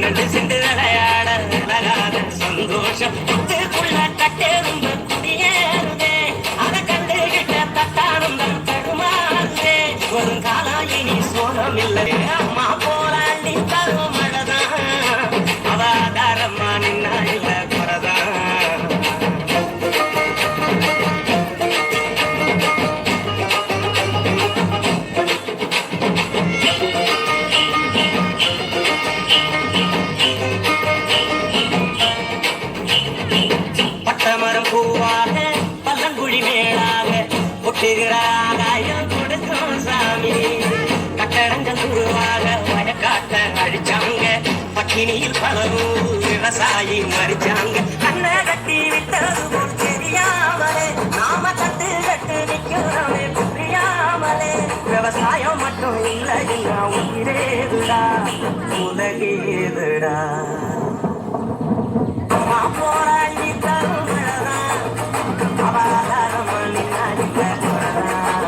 நண்டு சென்று விளையாட விலகாத சந்தோஷம் புத்துக்குள்ள கட்டெரும்ப குடியேறுதே அதை கண்டுகிட்ட தட்டானும் தான் தடுமாறுதே ஒரு காலம் இனி சோகமில்லை அம்மா போராண்டி தரும் மழைதான் அவாதாரம்மா நின்னா இல்ல குறதான் பட்டமரம் பூவாக பல்லங்குழி மேலாக ஒட்டுகிறாகாயம் கொடுக்கும் சாமி கட்டடங்கள் உருவாக வயக்காட்ட அழிச்சாங்க பட்டினியில் பலரும் விவசாயி மறிச்சாங்க கண்ணை கட்டி விட்டது போல் தெரியாமலே நாம கட்டு கட்டு நிற்கிறோமே புரியாமலே விவசாயம் மட்டும் இல்லை உயிரேதுடா உலகேதுடா அம்மா போராண்டி தரும் மழைதான் அவாதாரம் நின்னாடிக்க குறதான்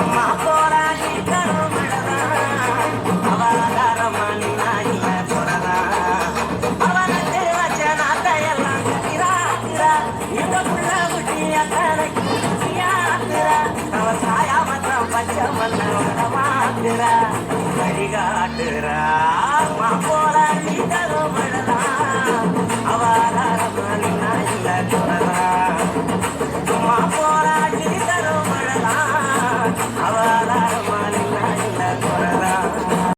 அம்மா போராண்டி தரும் மழைதான் அவாதாரம் நின்னாடிக்க குறதான் அவனுக்கு வச்ச நாட்டையெல்லாம் கிராக்கிறா இந்த புள்ள குட்டிய கரைக்கிறா விவசாய மற்றும் பச்சை மண்ண மாத்துறா வழிகாட்டுறா அம்மா போராண்டி